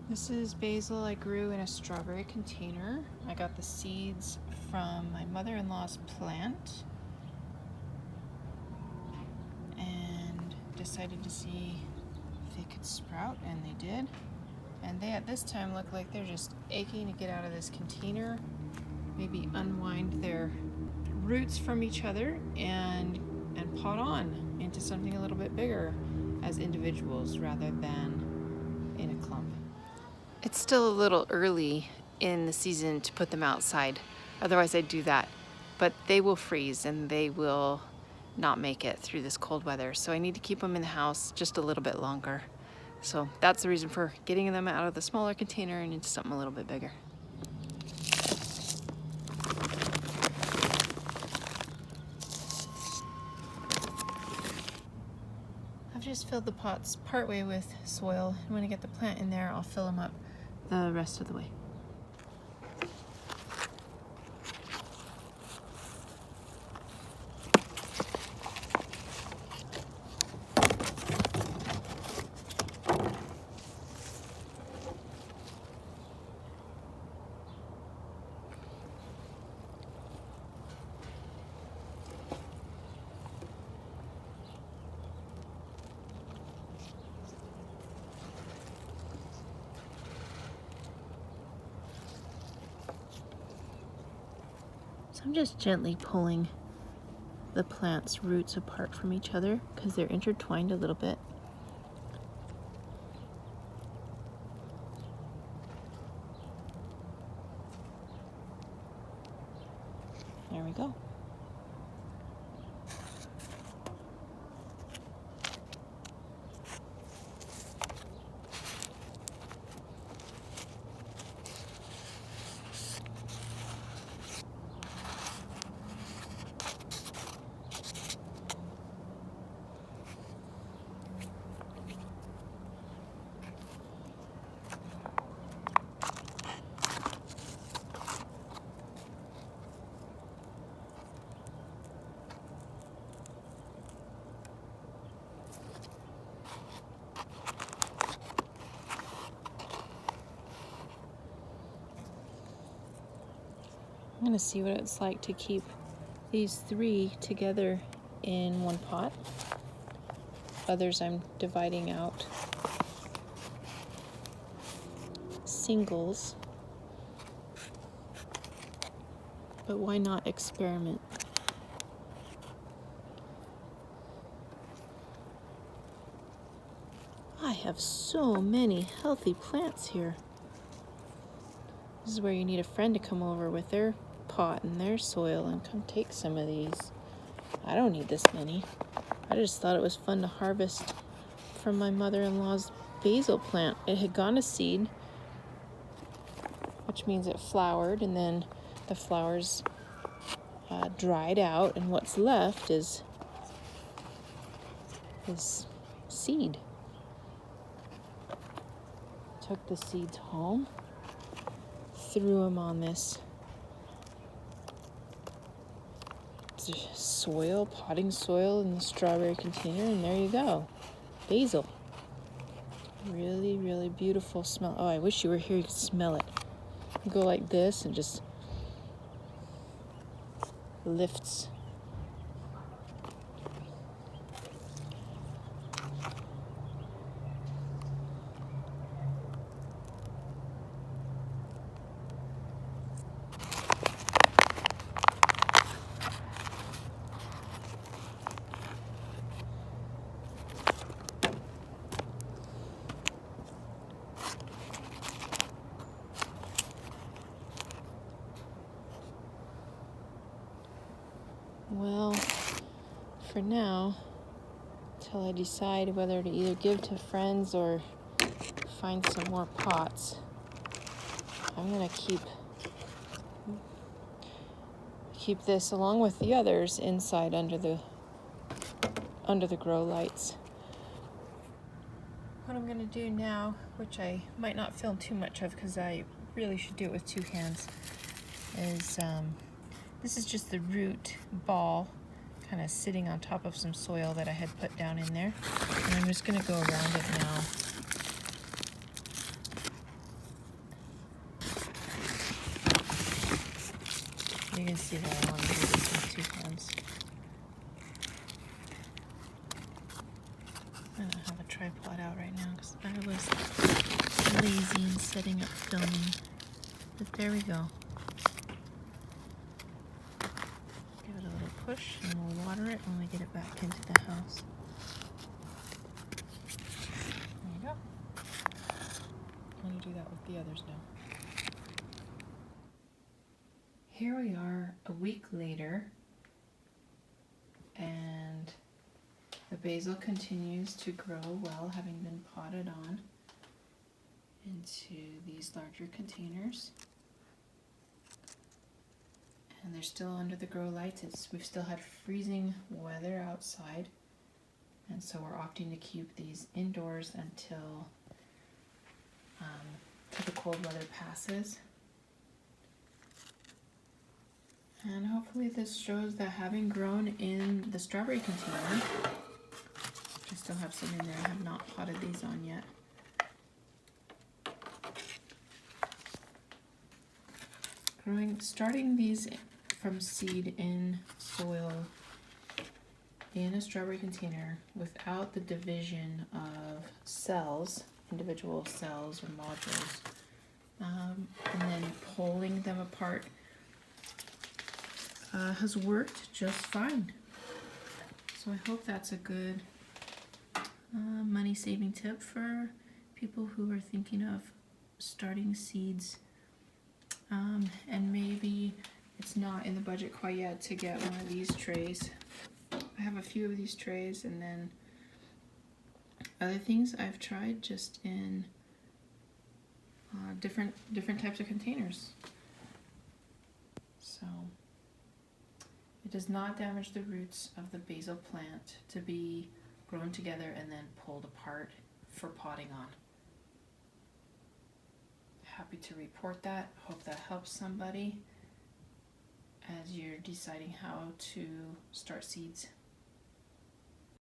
This is basil I grew in a strawberry container. I got the seeds from my mother-in-law's plant and decided to see if they could sprout, and they did. And they at this time look like they're just aching to get out of this container, maybe unwind their roots from each other and pot on into something a little bit bigger as individuals rather than in a clump. It's still a little early in the season to put them outside. Otherwise I'd do that. But they will freeze and they will not make it through this cold weather. So I need to keep them in the house just a little bit longer. So that's the reason for getting them out of the smaller container and into something a little bit bigger. I've just filled the pots partway with soil, and when I get the plant in there, I'll fill them up the rest of the way. So I'm just gently pulling the plant's roots apart from each other because they're intertwined a little bit. There we go. I'm going to see what it's like to keep these three together in one pot. Others I'm dividing out singles. But why not experiment? I have so many healthy plants here. This is where you need a friend to come over with their pot and their soil and come take some of these. I don't need this many. I just thought it was fun to harvest from my mother-in-law's basil plant. It had gone to seed, which means it flowered, and then the flowers dried out, and what's left is seed. Took the seeds home, threw them on this soil, potting soil in the strawberry container, and there you go. Basil. Really, really beautiful smell. Oh, I wish you were here, you could smell it. You go like this and just lifts. Well, for now, till I decide whether to either give to friends or find some more pots, I'm gonna keep this along with the others inside under the grow lights. What I'm gonna do now, which I might not film too much of because I really should do it with two hands, is this is just the root ball kind of sitting on top of some soil that I had put down in there. And I'm just going to go around it now You can see that I wanted to do this with 2 hands. I don't have a tripod out right now because I was lazy in setting up filming. But there we go. Give it a little push and we'll water it when we get it back into the house. There you go. I'm going to do that with the others now. Here we are a week later, and the basil continues to grow well, having been potted on into these larger containers. And they're still under the grow lights. We've still had freezing weather outside, and so we're opting to keep these indoors until the cold weather passes. And hopefully this shows that having grown in the strawberry container, I still have some in there, I have not potted these on yet. Starting these from seed in soil in a strawberry container without the division of cells, individual cells or modules, and then pulling them apart has worked just fine. So I hope that's a good money-saving tip for people who are thinking of starting seeds, and maybe it's not in the budget quite yet to get one of these trays. I have a few of these trays, and then other things I've tried just in different types of containers. So it does not damage the roots of the basil plant to be grown together and then pulled apart for potting on. Happy to report that. Hope that helps somebody as you're deciding how to start seeds.